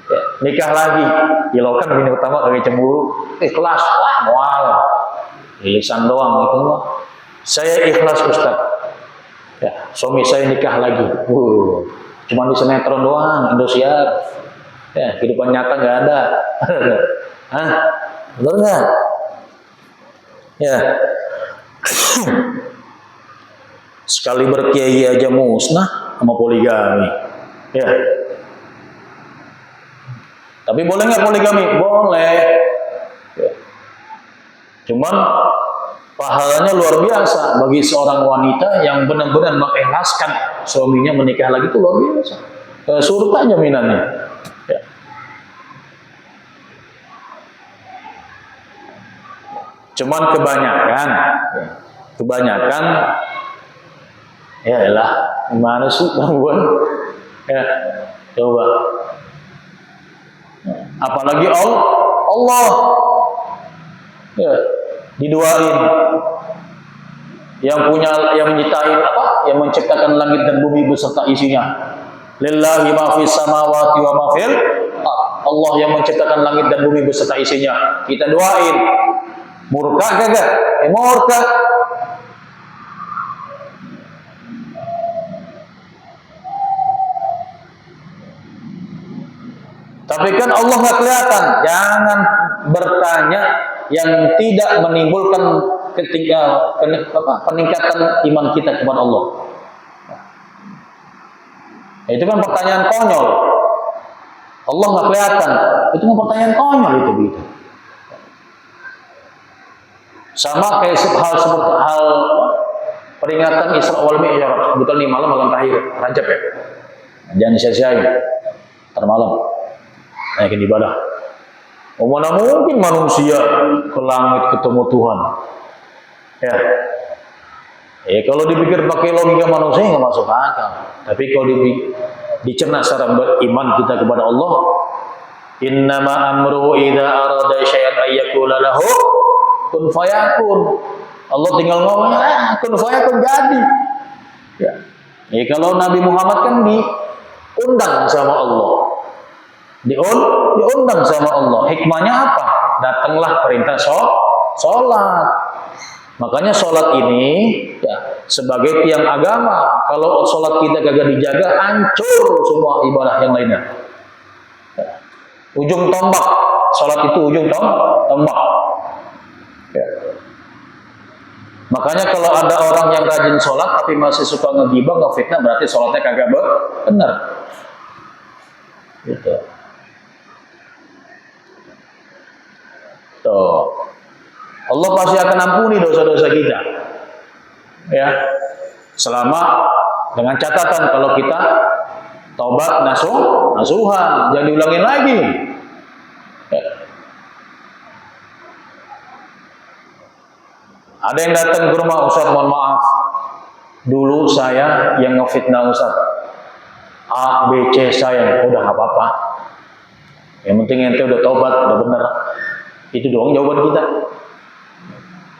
ya, nikah lagi, ya lo kan bini pertama kagak cemburu, ikhlas, wah mual, lisan doang itu mah. Saya ikhlas Ustaz. Ya, suami saya nikah lagi, cuma di sinetron doang, Indosiar. Ya, kehidupan nyata nggak ada. Hah? Betul nggak? Ya. Sekali berkiai aja musnah sama poligami. Ya. Tapi boleh nggak poligami? Boleh. Ya. Cuman pahalanya luar biasa bagi seorang wanita yang benar-benar mengikhlaskan suaminya menikah lagi, itu luar biasa. Surga jaminannya. Ya. Cuman kebanyakan ya elah, gimana sih perempuan? Ya, coba. Apalagi Allah, ya, diduain. Yang menciptakan yang menciptakan langit dan bumi beserta isinya. Lillahi ma fis samawati wa ma fil ardh. Allah yang menciptakan langit dan bumi beserta isinya. Kita doain. Murka kagak? Murka. Tapi kan Allah nggak kelihatan. Jangan bertanya yang tidak menimbulkan peningkatan iman kita kepada Allah. Nah, itu kan pertanyaan konyol. Allah nggak kelihatan. Itu kan pertanyaan konyol itu begitu. Sama kayak hal peringatan Isra wal Mi'raj. Kebetulan nih malam terakhir Rajab ya. Jangan disia-siain. Ntar malam naikin ibadah. Mana mungkin manusia ke langit ketemu Tuhan? Ya. Kalau dipikir pakai logika manusia nggak masuk akal. Tapi kalau dicerna secara beriman kita kepada Allah, innama amruhu idza arada syai'an ayyakula lahu kun fayakun. Allah tinggal ngomong, kun fayakun jadi. Ya. Kalau Nabi Muhammad kan diundang sama Allah. Diundang sama Allah. Hikmahnya apa? Datanglah perintah sholat. Makanya sholat ini ya, sebagai tiang agama. Kalau sholat kita gagal dijaga, hancur semua ibadah yang lainnya. Ya. Ujung tombak. Sholat itu ujung tombak. Ya. Makanya kalau ada orang yang rajin sholat tapi masih suka ngegibah, ngefitnah, berarti sholatnya kagak benar. Gitu. Tuh. Allah pasti akan ampuni dosa-dosa kita. Ya. Selama dengan catatan kalau kita taubat nasuhan, jangan diulangin lagi. Ya. Ada yang datang ke rumah, Ustaz mohon maaf, dulu saya yang ngefitnah Ustaz, A, B, C saya, udah nggak apa-apa. Yang penting ente udah taubat, udah bener. Itu doang jawaban kita.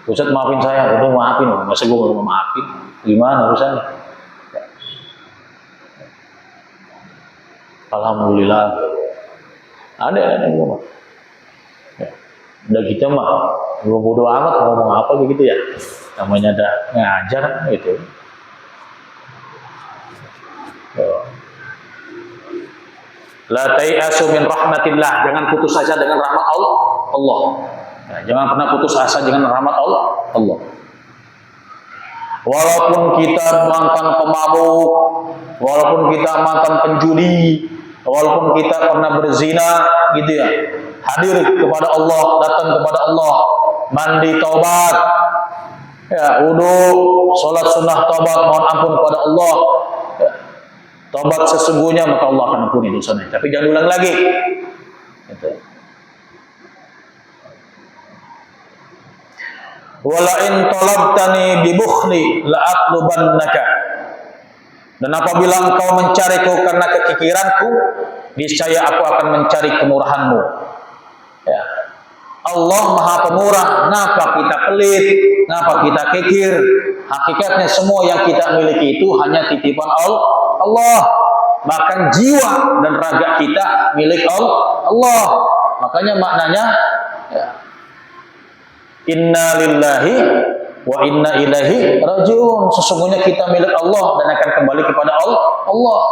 Ustaz maafin saya, udah maafin, masa gue mau maafin? Gimana urusannya? Alhamdulillah. Ada ngomong. Ya. Udah kita mah bodo amat ngomong apa begitu ya. Namanya ada ngajar gitu. Ya. La tai'asu min rahmatillah, jangan putus asa dengan rahmat Allah. Ya, jangan pernah putus asa dengan rahmat Allah. Walaupun kita mantan pemabuk, walaupun kita mantan penjudi, walaupun kita pernah berzina, gitu ya, hadir kepada Allah, datang kepada Allah, mandi taubat, ya, wudu, sholat sunnah taubat, mohon ampun kepada Allah, ya, taubat sesungguhnya maka Allah akan ampuni dosanya. Tapi jangan ulang lagi. Gitu. Wala in talabtani bi bukhli la atlubannaka. Dan apabila engkau mencariku karena kekikiranku, niscaya aku akan mencari kemurahanmu. Ya. Allah Maha Pemurah. Kenapa kita pelit? Kenapa kita kikir? Hakikatnya semua yang kita miliki itu hanya titipan Allah. Bahkan jiwa dan raga kita milik Allah. Makanya maknanya ya, inna lillahi wa inna ilaihi rajiun. Sesungguhnya kita milik Allah dan akan kembali kepada Allah.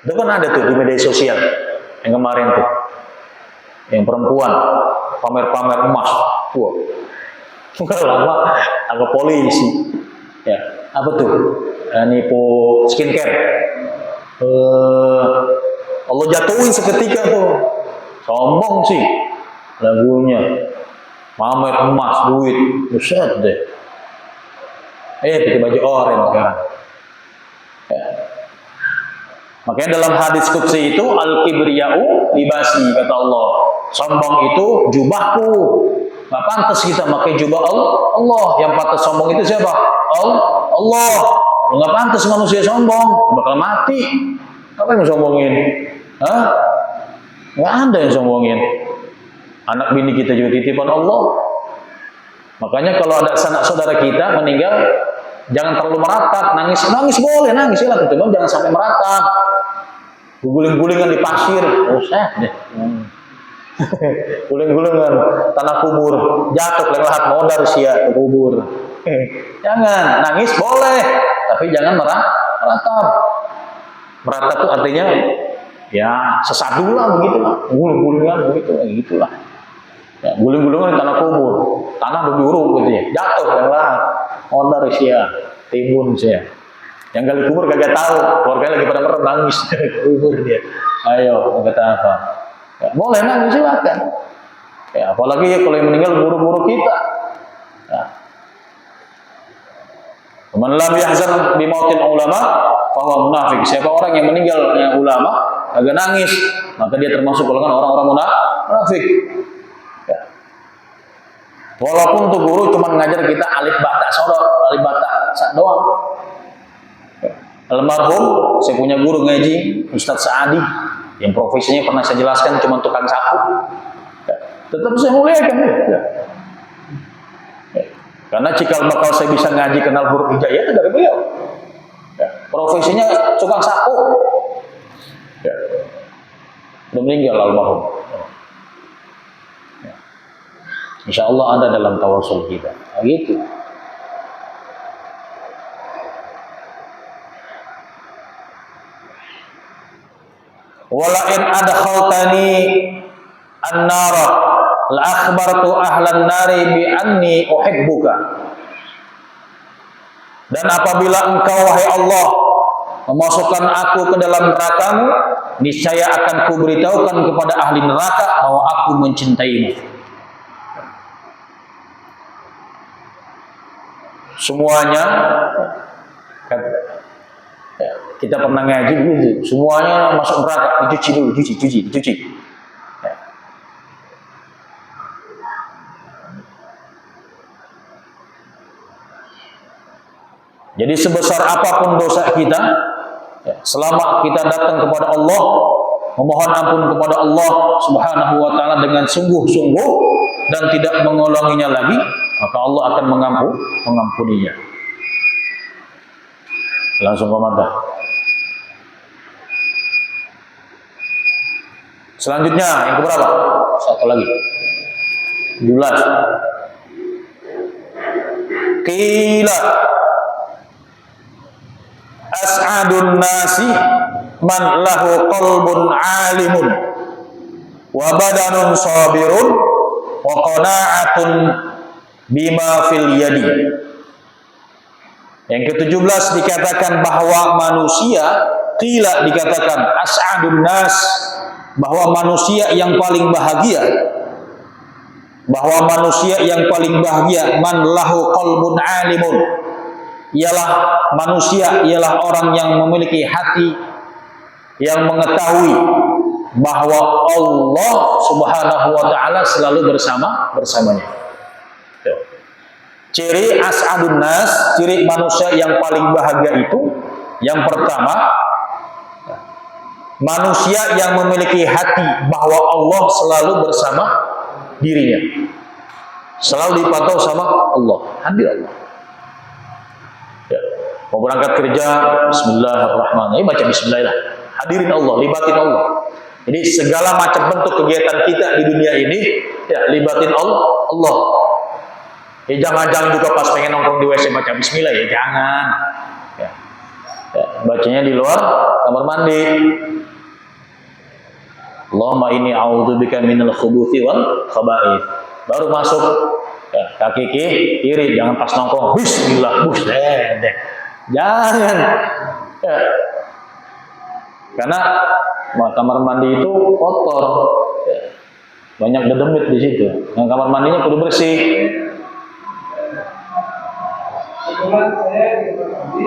Itu kan ada tuh di media sosial yang kemarin tuh, yang perempuan pamer-pamer emas. Wah, nggak lama agak polisi. Ya, apa tuh? Nipu skincare. Allah jatuhin seketika tuh. Sombong sih lagunya, pamer emas, duit, buset deh. Pakai baju oranye sekarang. Ya. Makanya dalam hadis qudsi itu al-kibriya'u libasi, kata Allah. Sombong itu jubahku. Gak pantas kita pakai jubah Allah. Yang pantas sombong itu siapa? Allah. Gak pantas manusia sombong, bakal mati. Apa yang sombongin? Hah? Nggak ada yang sombongin. Anak bini kita juga titipan Allah. Makanya kalau ada sanak saudara kita meninggal, jangan terlalu meratap. Nangis boleh, nangis lah, teman, jangan sampai meratap. Guling-gulingan di pasir, usah deh. Guling-gulingan tanah kubur, jatuh lewat modar sia ke kubur. Jangan, nangis boleh, tapi jangan meratap. Meratap itu artinya ya sesadu lah begitulah, guling-gulingan begitulah. Ya, guling-gulingan di tanah kubur, tanah berjuru gitu ya, jatuh yang lahat, modar sia, timbun sia. Yang gali kubur kagak tahu, keluarganya lagi pada merem nangis kubur dia. Ayo, kata apa? Ya, boleh nangis silakan. Ya, apalagi ya kalau yang meninggal guru-guru kita. Ya. Man lam yahzan bi mautil ulama fa huwa munafik. Siapa orang yang meninggal yang ulama agak nangis, maka dia termasuk golongan orang-orang munafik. Ya. Walaupun tuh guru cuma ngajar kita alif bata sodor, alif bata doang. Ya. Almarhum, saya punya guru ngaji Ustadz Saadi yang profesinya pernah saya jelaskan cuma tukang sapu. Ya. Tetap saya muliakan. Ya. Karena cikal bakal saya bisa ngaji kenal huruf hijayah itu dari beliau. Ya. Profesinya tukang sapu. Ya. Udah meninggal almarhum. Ya. Insya Allah ada dalam tawasul kita. Nah, gitu. Wala in adkhaltani an-nara la akhbartu ahlan nari bi anni uhibbuka. Dan apabila engkau wahai Allah memasukkan aku ke dalam neraka-Mu, niscaya akan kuberitahukan kepada ahli neraka bahwa aku mencintaimu. Semuanya ya, kita pernah ngaji begitu, semuanya masuk neraka, dicuci dulu, dicuci. Ya. Jadi sebesar apapun dosa kita, ya, selama kita datang kepada Allah, memohon ampun kepada Allah Subhanahu wa taala dengan sungguh-sungguh dan tidak mengulanginya lagi, maka Allah akan mengampuninya. Langsung komandan. Selanjutnya yang keberapa? Satu lagi. 17. Qila as'adun nasi man lahu qalbun alimun wa badanun sabirun wa qana'atun bima fil yadi. Yang ke-17 dikatakan bahwa manusia, qila dikatakan as'adun nas, bahwa manusia yang paling bahagia, bahwa manusia yang paling bahagia man lahu qalbun alimun, ialah manusia, ialah orang yang memiliki hati yang mengetahui bahwa Allah Subhanahu wa taala selalu bersamanya. Ciri as'adun nas, ciri manusia yang paling bahagia itu yang pertama, manusia yang memiliki hati bahwa Allah selalu bersama dirinya, selalu dipantau sama Allah, hadir Allah. Ya. Mau berangkat kerja, bismillahirrahmanirrahim, baca bismillah, hadirin Allah, libatin Allah. Jadi segala macam bentuk kegiatan kita di dunia ini, ya libatin Allah. Ya jangan juga pas pengen nongkrong di WC baca bismillah, ya jangan. Ya. Ya, bacanya di luar kamar mandi. Allahumma inni a'udzubika minal khubuthi wal khaba'ith. Baru masuk ya, kaki kiri, jangan pas nongkrong bismillah, jangan. Ya. Karena kamar mandi itu kotor. Ya. Banyak dedemit di situ. Yang kamar mandinya kudu bersih. Kebetulan saya di kamar mandi,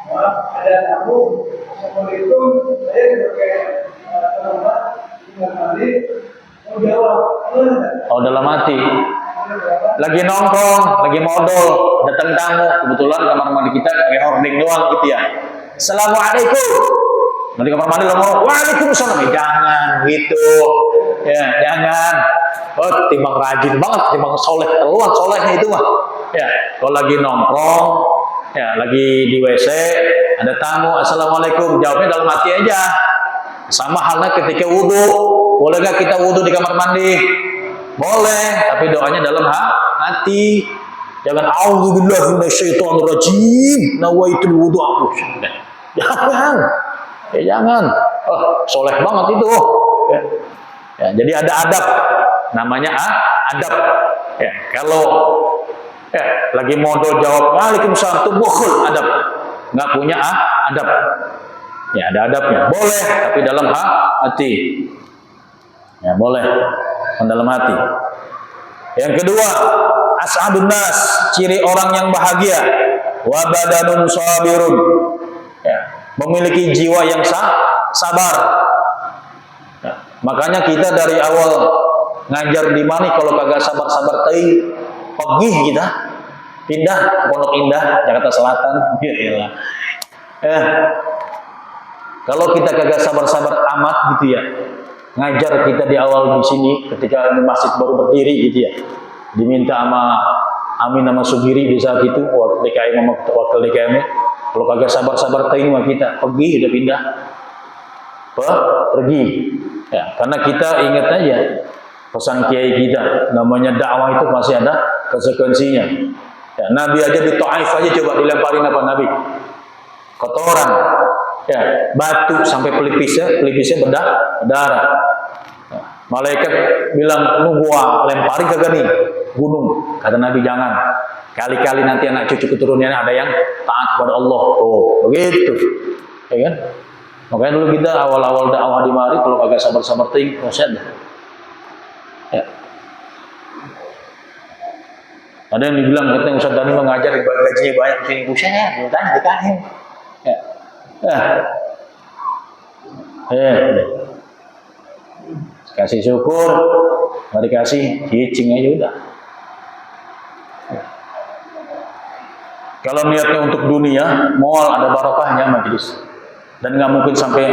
maaf ada tamu, assalamualaikum, saya sebagai teman di kamar mandi, mau jawab, oh dalam hati, lagi nongkrong, lagi modal, datang tamu, kebetulan kamar mandi kita kayak hording doang gitu ya. Assalamualaikum. Nanti kamar mandi ngomong, waalaikumsalam. Jangan gitu, ya jangan. Oh timbang rajin banget, timbang soleh, teluan solehnya itu mah. Ya, kalau lagi nongkrong, ya lagi di WC, ada tamu, assalamualaikum, jawabnya dalam hati aja. Sama halnya ketika wudhu, boleh gak kita wudhu di kamar mandi? Boleh, tapi doanya dalam hati. Jangan a'udzubillahi minasyaitonirrajim, nawaitul wudhu. Jangan, ya jangan. Oh, soleh banget itu. Ya. Ya, jadi ada adab, namanya adab. Ya, kalau ya, lagi modal jawab waalaikumsalam itu bukhul, adab. Nggak punya adab. Ya ada adabnya. Boleh, tapi dalam hati. Ya boleh, dalam hati. Yang kedua, as'adun nas, ciri orang yang bahagia. Wa badanun sabirun. Ya, memiliki jiwa yang sabar. Ya, makanya kita dari awal ngajar di mana kalau kagak sabar-sabar teuing pergi kita pindah ke Pondok Indah, Jakarta Selatan. Kalau kita kagak sabar-sabar amat gitu ya, ngajar kita di awal di sini ketika masjid baru berdiri gitu ya, diminta sama Amin sama Sugiri di saat itu wakil DKM, kalau kagak sabar-sabar teuing mah kita pergi, udah pindah pergi ya, karena kita ingat aja pesan kiai kita, namanya dakwah itu masih ada konsekuensinya. Ya, Nabi aja di Taif aja coba dilemparin apa Nabi? Kotoran, ya, batu sampai pelipisnya berdarah. Ya, malaikat bilang, "Lu gua lemparin kagak nih gunung?" Kata Nabi, "Jangan. Kali-kali nanti anak cucu keturunannya ada yang taat kepada Allah." Oh, begitu. Ya kan? Makanya dulu kita awal-awal dakwah di mari kalau kagak sabar-sabar teuing, proses dah. Ya. Ada yang dibilang katanya Ustaz Dani mengajar gajinya banyak sini, buset, ditanya dikahin. Ya. Kasih syukur, nggak dikasih, cicing aja udah. Ya. Kalau niatnya untuk dunia, mual ada barokahnya majelis, dan nggak mungkin sampai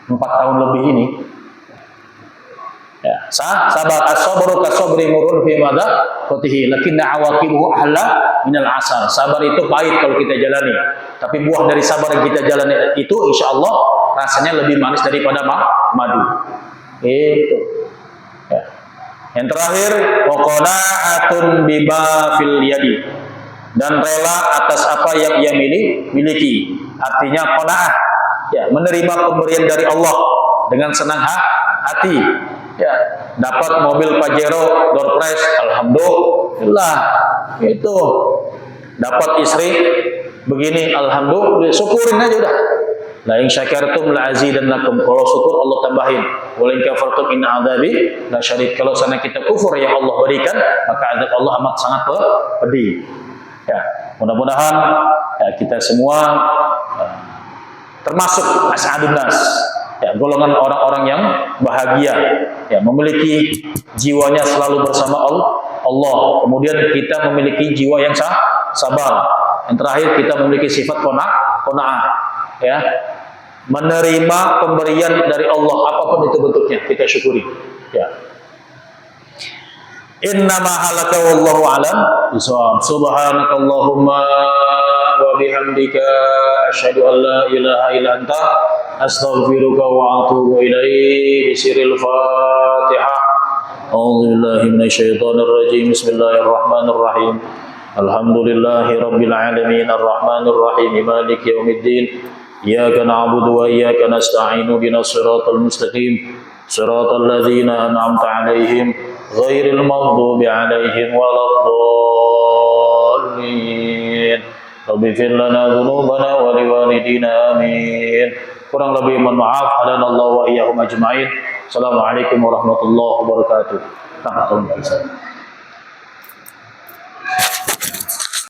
4 tahun lebih ini. Ya, sabar as-sabru kasabri murun fi madha fatihi lakinna awaqibuhu ahla minal asal. Sabar itu pahit kalau kita jalani, tapi buah dari sabar yang kita jalani itu insyaallah rasanya lebih manis daripada madu. Itu. Ya. Yang terakhir, waqana'atun bima fil yadi, dan rela atas apa yang ia miliki. Artinya qanaah, ya, menerima pemberian dari Allah dengan senang hati. Ya, dapat mobil Pajero door prize, alhamdulillah. Itu. Dapat istri begini, alhamdulillah, syukurin aja udah. La in syakartum la azidannakum. Kalau syukur Allah tambahin. Wa in kafartum inna adzabi la syadid. Kalau sana kita kufur yang Allah berikan, maka azab Allah amat sangat pedih. Ya, mudah-mudahan ya, kita semua termasuk as'adun nas, ya, golongan orang-orang yang bahagia, ya, memiliki jiwanya selalu bersama Allah. Kemudian kita memiliki jiwa yang sabar. Yang terakhir, kita memiliki sifat qanaah, ya, menerima pemberian dari Allah apapun itu bentuknya, kita syukuri. Ya. Innama halaka wallahu alam bisawab. Subhanakallahumma wa bihamdika asyhadu an la ilaha illa anta astaghfiruka wa atubu ilaik. Bisiril Fatihah. A'udzu billahi minasyaitonir rajim. Bismillahirrahmanirrahim. Alhamdulillahi rabbil alamin arrahmanir rahim maliki yaumiddin. Iyyaka na'budu wa iyyaka nasta'inu ihdinas siratal mustaqim. Siratal ladzina an'amta 'alaihim ghairil maghdubi 'alaihim waladdallin. Rabbighfir lana dzunubana wa liwalidina amin. Kurang lebih mohon maaf. Hadanallahu wa iyyahum ajma'in. Assalamualaikum warahmatullahi wabarakatuh.